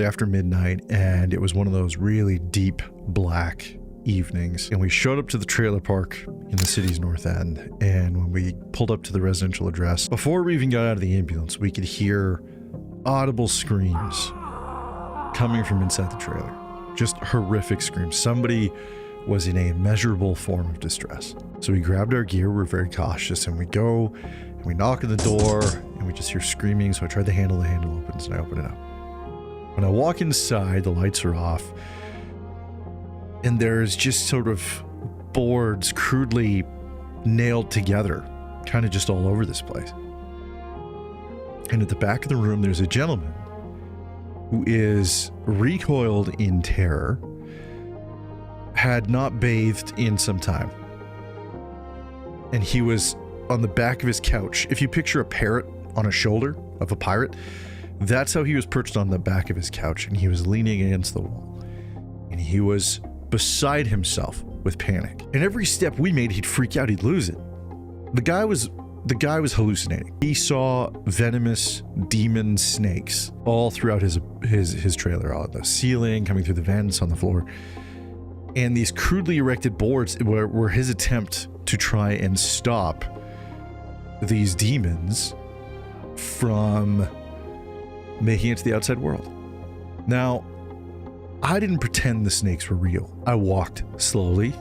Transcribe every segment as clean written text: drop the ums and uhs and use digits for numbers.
after midnight, and it was one of those really deep black evenings, and we showed up to the trailer park in the city's north end. And when we pulled up to the residential address, before we even got out of the ambulance, we could hear audible screams coming from inside the trailer. Just horrific screams. Somebody was in a immeasurable form of distress. So we grabbed our gear, we're very cautious, and we go and we knock on the door and we just hear screaming. So I tried the handle opens, and I open it up. When I walk inside, the lights are off, and there's just sort of boards crudely nailed together, kind of just all over this place. And at the back of the room, there's a gentleman who is recoiled in terror, had not bathed in some time. And he was on the back of his couch. If you picture a parrot on a shoulder of a pirate, that's how he was perched on the back of his couch, and he was leaning against the wall. And he was beside himself with panic. And every step we made, he'd freak out, he'd lose it. The guy was hallucinating. He saw venomous demon snakes all throughout his trailer, on the ceiling, coming through the vents, on the floor. And these crudely erected boards were his attempt to try and stop these demons from making it to the outside world. Now, I didn't pretend the snakes were real. I walked slowly.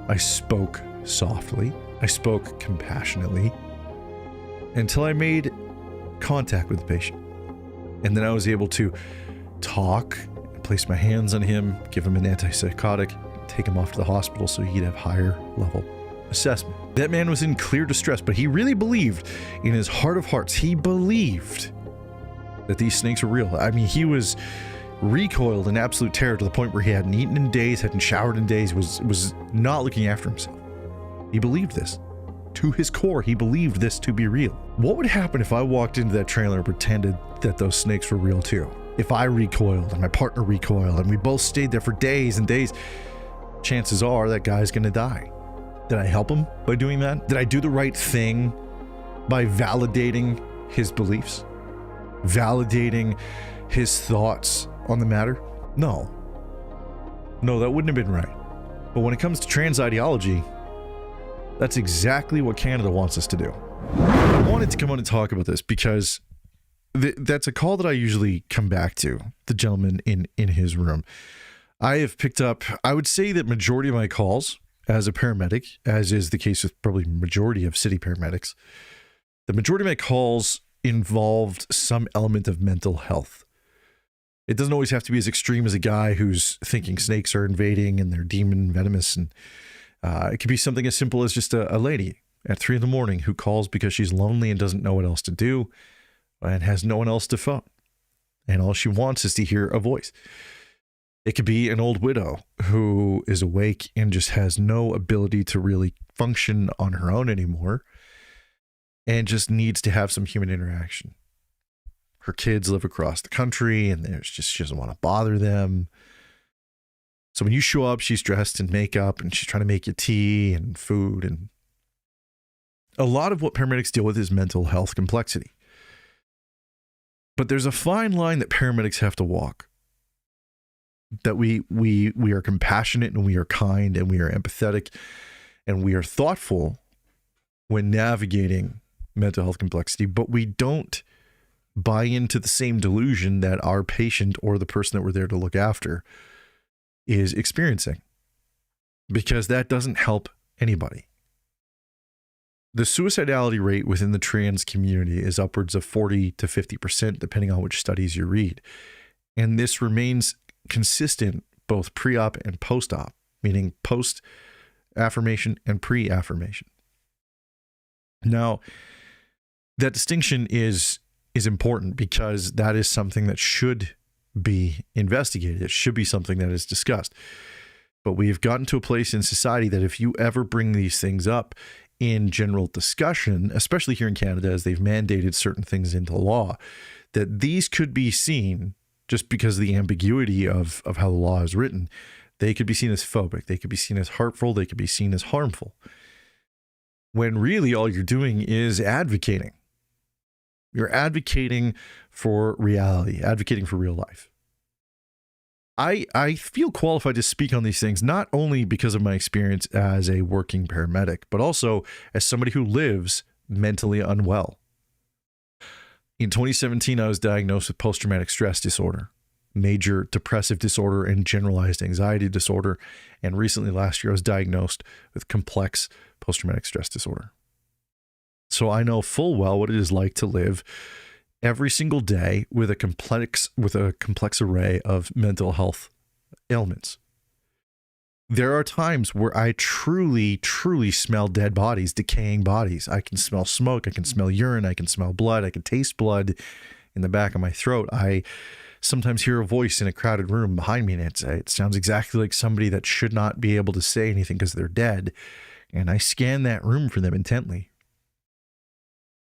I spoke softly. I spoke compassionately until I made contact with the patient. And then I was able to talk, place my hands on him, give him an antipsychotic, take him off to the hospital so he'd have higher level assessment. That man was in clear distress, but he really believed, in his heart of hearts, he believed that these snakes were real. I mean, he was recoiled in absolute terror to the point where he hadn't eaten in days, hadn't showered in days, was not looking after himself. He believed this. To his core, he believed this to be real. What would happen if I walked into that trailer and pretended that those snakes were real too? If I recoiled and my partner recoiled and we both stayed there for days and days, chances are that guy's gonna die. Did I help him by doing that? Did I do the right thing by validating his beliefs? Validating his thoughts on the matter? No, that wouldn't have been right. But when it comes to trans ideology, that's exactly what Canada wants us to do. I wanted to come on and talk about this because that's a call that I usually come back to, the gentleman in his room. I have picked up, I would say that majority of my calls as a paramedic, as is the case with probably majority of city paramedics, the majority of my calls involved some element of mental health. It doesn't always have to be as extreme as a guy who's thinking snakes are invading and they're demon venomous. And it could be something as simple as just a lady at 3 a.m. who calls because she's lonely and doesn't know what else to do and has no one else to phone. And all she wants is to hear a voice. It could be an old widow who is awake and just has no ability to really function on her own anymore and just needs to have some human interaction. Her kids live across the country and she doesn't want to bother them. So when you show up, she's dressed in makeup and she's trying to make you tea and food. And a lot of what paramedics deal with is mental health complexity. But there's a fine line that paramedics have to walk. That we are compassionate and we are kind and we are empathetic and we are thoughtful when navigating mental health complexity, but we don't buy into the same delusion that our patient or the person that we're there to look after is experiencing, because that doesn't help anybody. The suicidality rate within the trans community is upwards of 40 to 50%, depending on which studies you read. And this remains consistent both pre-op and post-op, meaning post-affirmation and pre-affirmation. Now, that distinction is important because that is something that should be investigated. It should be something that is discussed. But we've gotten to a place in society that if you ever bring these things up in general discussion, especially here in Canada, as they've mandated certain things into law, that these could be seen, just because of the ambiguity of how the law is written, they could be seen as phobic, they could be seen as hurtful, they could be seen as harmful. When really all you're doing is advocating. You're advocating for reality, advocating for real life. I feel qualified to speak on these things, not only because of my experience as a working paramedic, but also as somebody who lives mentally unwell. In 2017, I was diagnosed with post-traumatic stress disorder, major depressive disorder, and generalized anxiety disorder. And recently, last year, I was diagnosed with complex post-traumatic stress disorder. So I know full well what it is like to live every single day with a complex array of mental health ailments. There are times where I truly smell dead bodies, decaying bodies. I can smell smoke, I can smell urine, I can smell blood, I can taste blood in the back of my throat. I sometimes hear a voice in a crowded room behind me, and it sounds exactly like somebody that should not be able to say anything because they're dead. And I scan that room for them intently.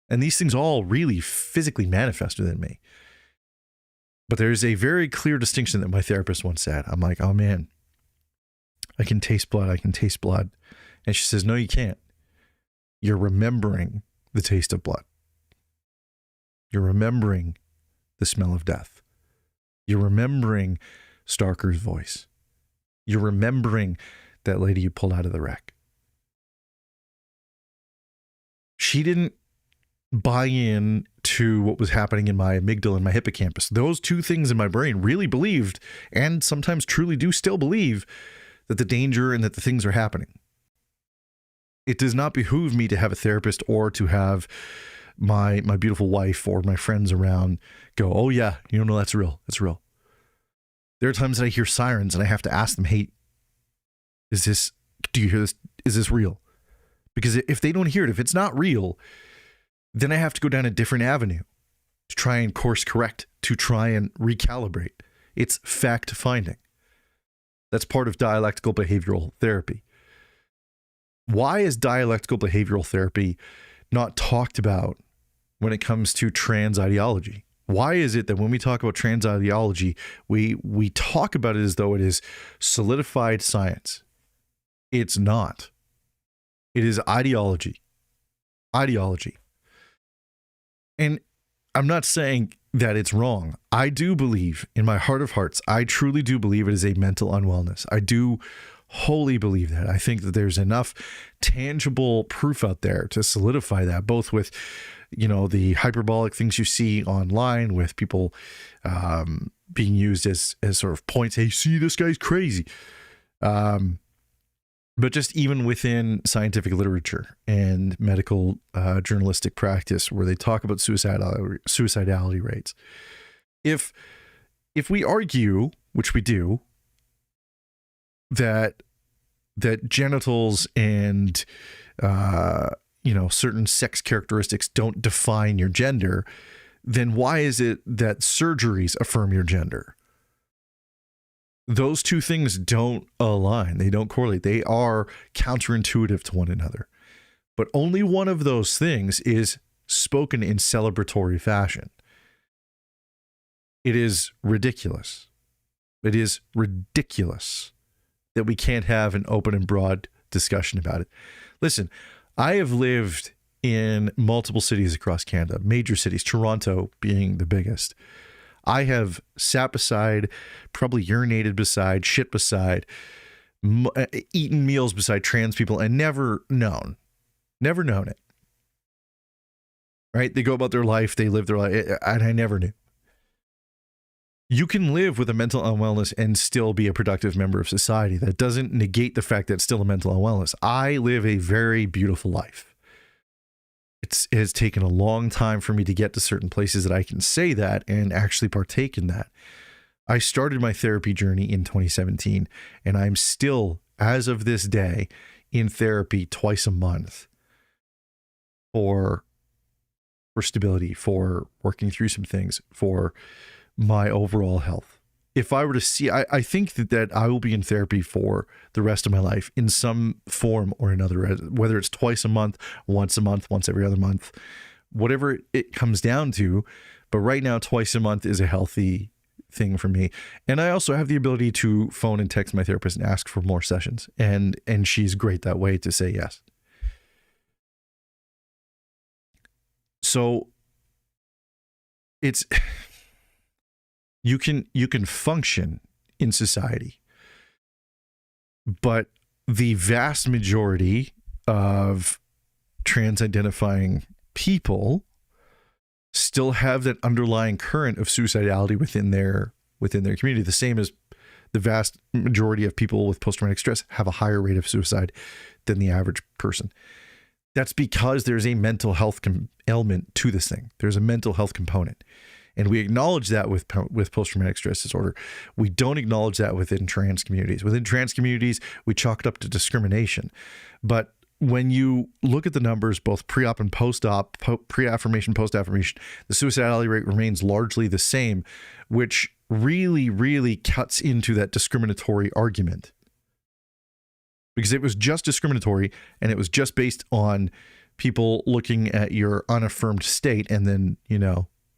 And these things all really physically manifest within me. But there's a very clear distinction that my therapist once said. I'm like, oh man, I can taste blood. I can taste blood. And she says, no, you can't. You're remembering the taste of blood. You're remembering the smell of death. You're remembering Starker's voice. You're remembering that lady you pulled out of the wreck. She didn't buy in to what was happening in my amygdala and my hippocampus. Those two things in my brain really believed, and sometimes truly do still believe, that the danger and that the things are happening. It does not behoove me to have a therapist or to have my beautiful wife or my friends around go, oh yeah, no, that's real. That's real. There are times that I hear sirens and I have to ask them, hey, do you hear this? Is this real? Because if they don't hear it, if it's not real, then I have to go down a different avenue to try and course correct, to try and recalibrate. It's fact finding. That's part of dialectical behavioral therapy. Why is dialectical behavioral therapy not talked about when it comes to trans ideology? Why is it that when we talk about trans ideology, we talk about it as though it is solidified science? It's not. It is ideology. Ideology. And I'm not saying that it's wrong. I do believe, in my heart of hearts, I truly do believe it is a mental unwellness. I do wholly believe that. I think that there's enough tangible proof out there to solidify that, both with, the hyperbolic things you see online with people being used as sort of points. Hey, see, this guy's crazy. But just even within scientific literature and medical journalistic practice, where they talk about suicidality rates, if we argue, which we do, that genitals and certain sex characteristics don't define your gender, then why is it that surgeries affirm your gender? Those two things don't align. They don't correlate. They are counterintuitive to one another. But only one of those things is spoken in celebratory fashion. It is ridiculous. It is ridiculous that we can't have an open and broad discussion about it. Listen, I have lived in multiple cities across Canada, major cities, Toronto being the biggest. I have sat beside, probably urinated beside, shit beside, eaten meals beside trans people and never known it. Right? They go about their life, they live their life, and I never knew. You can live with a mental unwellness and still be a productive member of society. That doesn't negate the fact that it's still a mental unwellness. I live a very beautiful life. It has taken a long time for me to get to certain places that I can say that and actually partake in that. I started my therapy journey in 2017, and I'm still, as of this day, in therapy twice a month for stability, for working through some things, for my overall health. If I were to see, I think that I will be in therapy for the rest of my life in some form or another, whether it's twice a month, once every other month, whatever it comes down to. But right now, twice a month is a healthy thing for me. And I also have the ability to phone and text my therapist and ask for more sessions. And she's great that way to say yes. So it's... You can function in society. But the vast majority of trans-identifying people still have that underlying current of suicidality within their community. The same as the vast majority of people with post-traumatic stress have a higher rate of suicide than the average person. That's because there's a mental health element to this thing. There's a mental health component. And we acknowledge that with post-traumatic stress disorder. We don't acknowledge that within trans communities. Within trans communities, we chalk it up to discrimination. But when you look at the numbers, both pre-op and post-op, pre-affirmation, post-affirmation, the suicidality rate remains largely the same, which really, really cuts into that discriminatory argument. Because it was just discriminatory, and it was just based on people looking at your unaffirmed state and then,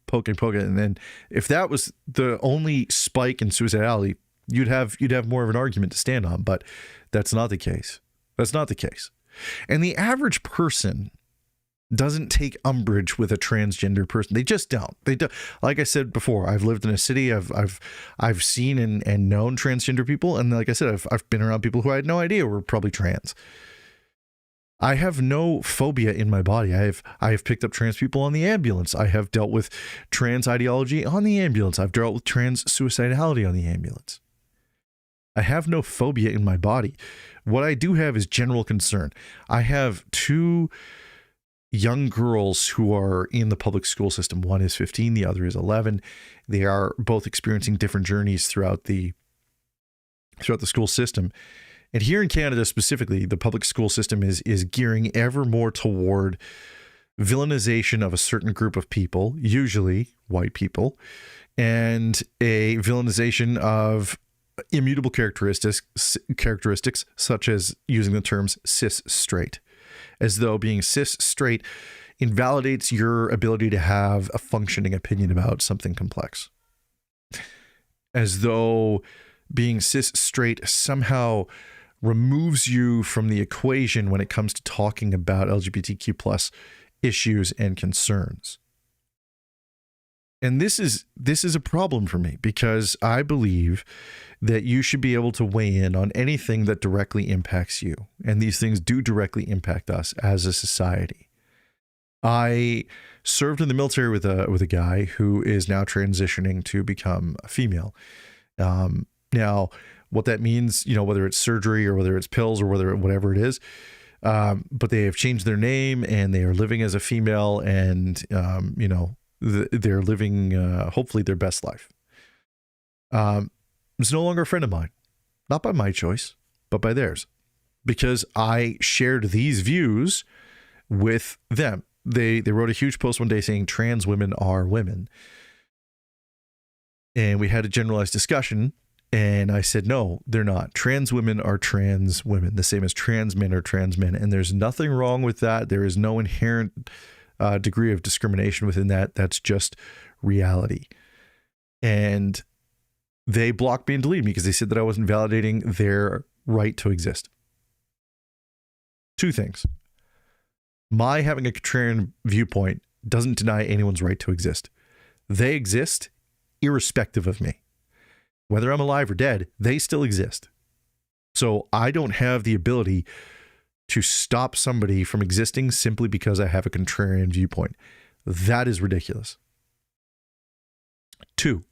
poking. And then if that was the only spike in suicidality, you'd have more of an argument to stand on, but that's not the case. That's not the case. And the average person doesn't take umbrage with a transgender person. They just don't. They don't. Like I said before, I've lived in a city. I've seen and known transgender people, and like I said, I've been around people who I had no idea were probably trans. I have no phobia in my body. I have picked up trans people on the ambulance. I have dealt with trans ideology on the ambulance. I've dealt with trans suicidality on the ambulance. I have no phobia in my body. What I do have is general concern. I have two young girls who are in the public school system. One is 15, the other is 11. They are both experiencing different journeys throughout the school system. And here in Canada specifically, the public school system is gearing ever more toward villainization of a certain group of people, usually white people, and a villainization of immutable characteristics such as using the terms cis straight, as though being cis straight invalidates your ability to have a functioning opinion about something complex, as though being cis straight somehow removes you from the equation when it comes to talking about LGBTQ plus issues and concerns. And this is a problem for me, because I believe that you should be able to weigh in on anything that directly impacts you. And these things do directly impact us as a society. I served in the military with a guy who is now transitioning to become a female. Now, what that means, whether it's surgery or whether it's pills or whatever it is, but they have changed their name and they are living as a female, and they're living hopefully their best life. It's no longer a friend of mine, not by my choice, but by theirs, because I shared these views with them. They wrote a huge post one day saying trans women are women, and we had a generalized discussion. And I said, no, they're not. Trans women are trans women, the same as trans men are trans men. And there's nothing wrong with that. There is no inherent degree of discrimination within that. That's just reality. And they blocked me and deleted me because they said that I wasn't validating their right to exist. Two things. My having a contrarian viewpoint doesn't deny anyone's right to exist. They exist irrespective of me. Whether I'm alive or dead, they still exist. So I don't have the ability to stop somebody from existing simply because I have a contrarian viewpoint. That is ridiculous. Two,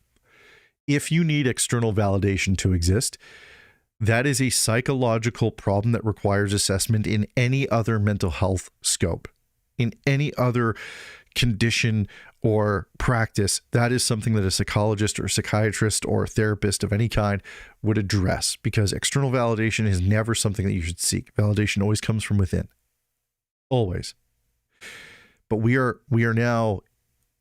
if you need external validation to exist, that is a psychological problem that requires assessment in any other mental health scope, in any other condition or practice. That is something that a psychologist or a psychiatrist or a therapist of any kind would address, because external validation is never something that you should seek. Validation always comes from within. Always. But we are now,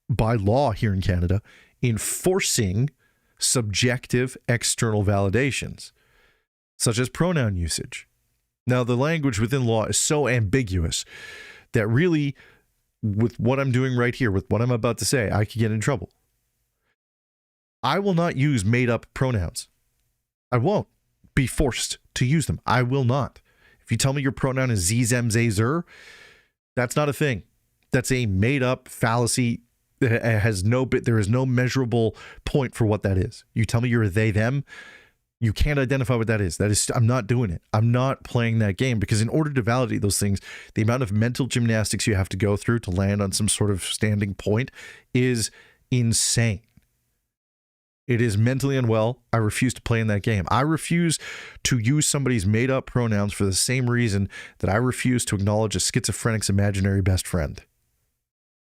by law here in Canada, enforcing subjective external validations, such as pronoun usage. Now, the language within law is so ambiguous that really, with what I'm doing right here, with what I'm about to say, I could get in trouble. I will not use made-up pronouns. I won't be forced to use them. I will not. If you tell me your pronoun is ze, zem, ze, zer, that's not a thing. That's a made-up fallacy. There is no measurable point for what that is. You tell me you're a they, them, You can't identify what that is. I'm not doing it. I'm not playing that game, because in order to validate those things, the amount of mental gymnastics you have to go through to land on some sort of standing point is insane. It is mentally unwell. I refuse to play in that game. I refuse to use somebody's made up pronouns for the same reason that I refuse to acknowledge a schizophrenic's imaginary best friend.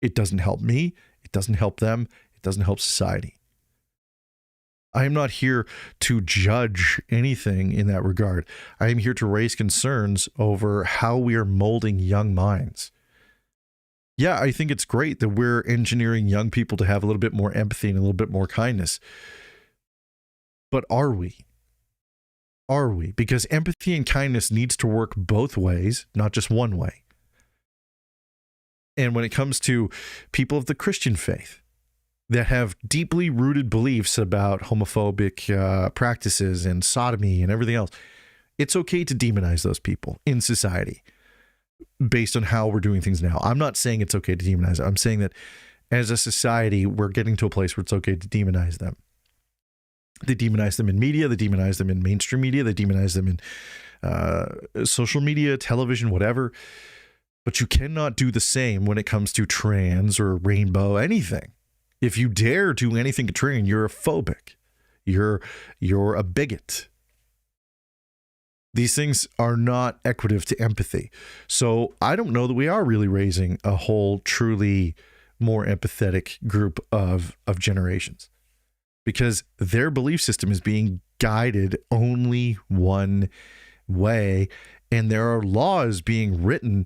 It doesn't help me. It doesn't help them. It doesn't help society. I am not here to judge anything in that regard. I am here to raise concerns over how we are molding young minds. Yeah, I think it's great that we're engineering young people to have a little bit more empathy and a little bit more kindness. But are we? Are we? Because empathy and kindness needs to work both ways, not just one way. And when it comes to people of the Christian faith that have deeply rooted beliefs about homophobic practices and sodomy and everything else, it's okay to demonize those people in society based on how we're doing things now. I'm not saying it's okay to demonize them. I'm saying that as a society, we're getting to a place where it's okay to demonize them. They demonize them in media. They demonize them in mainstream media. They demonize them in social media, television, whatever. But you cannot do the same when it comes to trans or rainbow, anything. If you dare do anything contrarian, you're a phobic. You're a bigot. These things are not equative to empathy. So I don't know that we are really raising a whole truly more empathetic group of generations, because their belief system is being guided only one way, and there are laws being written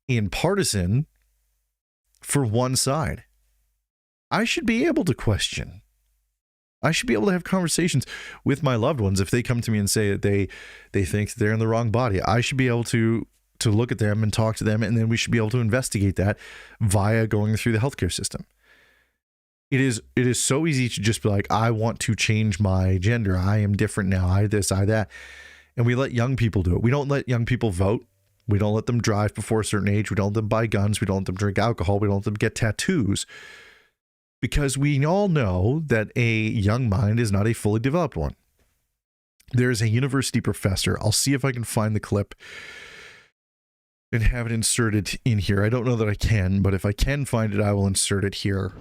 in partisan for one side. I should be able to question. I should be able to have conversations with my loved ones if they come to me and say that they think they're in the wrong body. I should be able to look at them and talk to them, and then we should be able to investigate that via going through the healthcare system. It is so easy to just be like, I want to change my gender. I am different now. I this, I that. And we let young people do it. We don't let young people vote. We don't let them drive before a certain age. We don't let them buy guns. We don't let them drink alcohol. We don't let them get tattoos. Because we all know that a young mind is not a fully developed one. There's a university professor. I'll see if I can find the clip and have it inserted in here. I don't know that I can, but if I can find it, I will insert it here.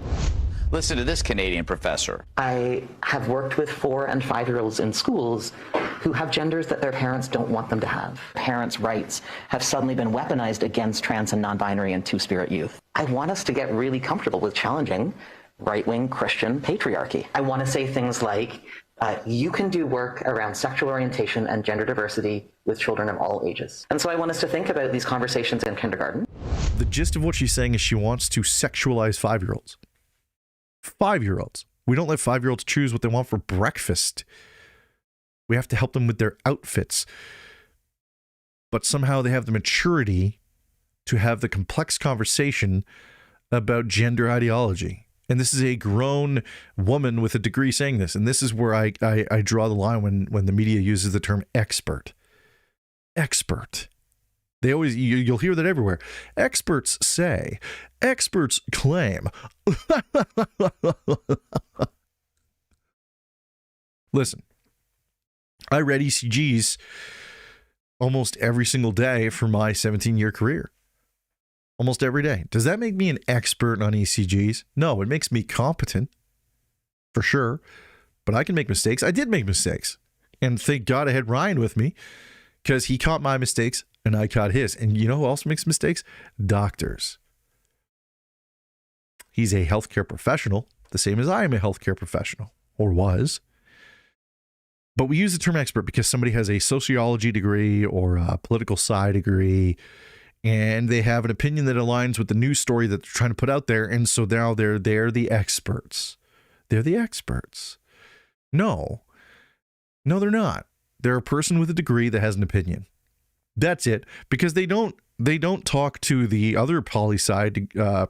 Listen to this Canadian professor. I have worked with 4- and 5-year-olds in schools who have genders that their parents don't want them to have. Parents' rights have suddenly been weaponized against trans and non-binary and two-spirit youth. I want us to get really comfortable with challenging right-wing Christian patriarchy. I want to say things like, you can do work around sexual orientation and gender diversity with children of all ages. And so I want us to think about these conversations in kindergarten. The gist of what she's saying is she wants to sexualize 5-year-olds. 5-year-olds. We don't let 5-year-olds choose what they want for breakfast. We have to help them with their outfits. But somehow they have the maturity to have the complex conversation about gender ideology. And this is a grown woman with a degree saying this. And this is where I draw the line when the media uses the term expert. Expert. They always, you'll hear that everywhere. Experts say, experts claim. Listen, I read ECGs almost every single day for my 17-year career. Almost every day. Does that make me an expert on ECGs? No, it makes me competent, for sure. But I can make mistakes. I did make mistakes. And thank God I had Ryan with me, because he caught my mistakes and I caught his. And you know who else makes mistakes? Doctors. He's a healthcare professional, the same as I am a healthcare professional, or was. But we use the term expert because somebody has a sociology degree or a political sci degree, and they have an opinion that aligns with the news story that they're trying to put out there. And so now they're the experts. They're the experts. No, they're not. They're a person with a degree that has an opinion. That's it. Because they don't talk to the other poli-sci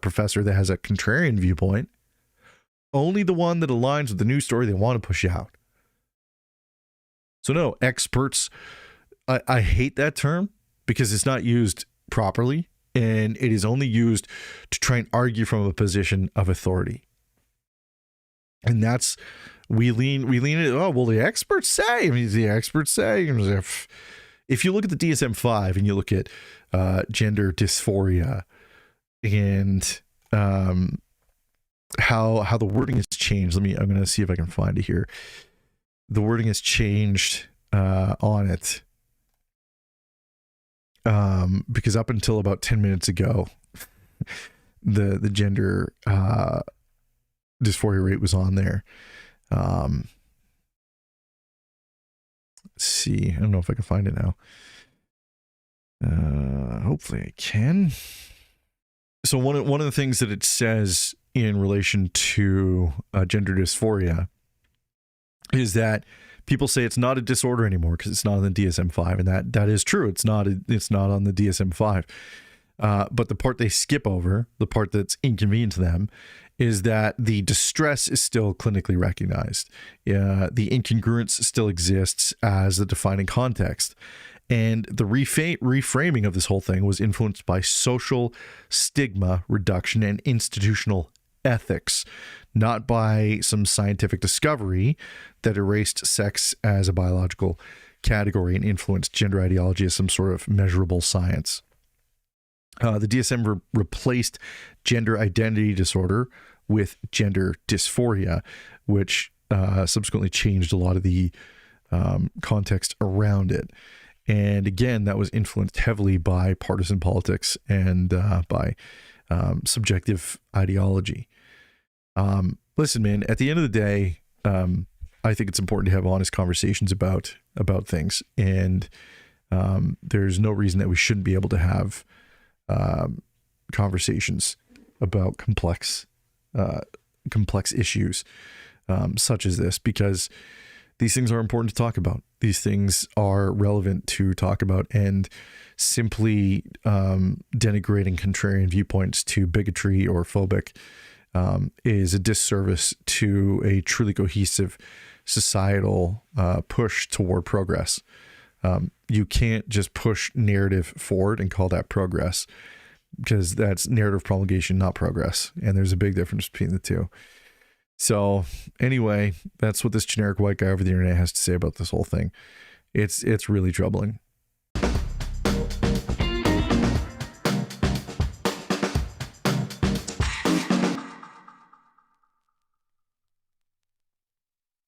professor that has a contrarian viewpoint. Only the one that aligns with the news story they want to push out. So no, experts, I hate that term because it's not used properly, and it is only used to try and argue from a position of authority. And that's we lean it. Oh, well, the experts say. I mean, the experts say. If you look at the DSM-5 and you look at gender dysphoria and how the wording has changed. I'm going to see if I can find it here. The wording has changed on it because up until about 10 minutes ago, the gender dysphoria rate was on there. Let's see. I don't know if I can find it now. Hopefully I can. So one of the things that it says in relation to gender dysphoria is that people say it's not a disorder anymore because it's not on the DSM-5, and that is true. It's not on the DSM-5. But the part they skip over, the part that's inconvenient to them, is that the distress is still clinically recognized. The incongruence still exists as the defining context. And the reframing of this whole thing was influenced by social stigma reduction and institutional ethics, not by some scientific discovery that erased sex as a biological category and influenced gender ideology as some sort of measurable science. The DSM replaced gender identity disorder with gender dysphoria, which subsequently changed a lot of the context around it. And again, that was influenced heavily by partisan politics and by subjective ideology. Listen, man, at the end of the day, I think it's important to have honest conversations about things. And there's no reason that we shouldn't be able to have conversations about complex issues such as this, because these things are important to talk about. These things are relevant to talk about, and simply denigrating contrarian viewpoints to bigotry or phobic is a disservice to a truly cohesive societal push toward progress. You can't just push narrative forward and call that progress, because that's narrative promulgation, not progress. And there's a big difference between the two. So anyway, that's what this generic white guy over the internet has to say about this whole thing. It's really troubling.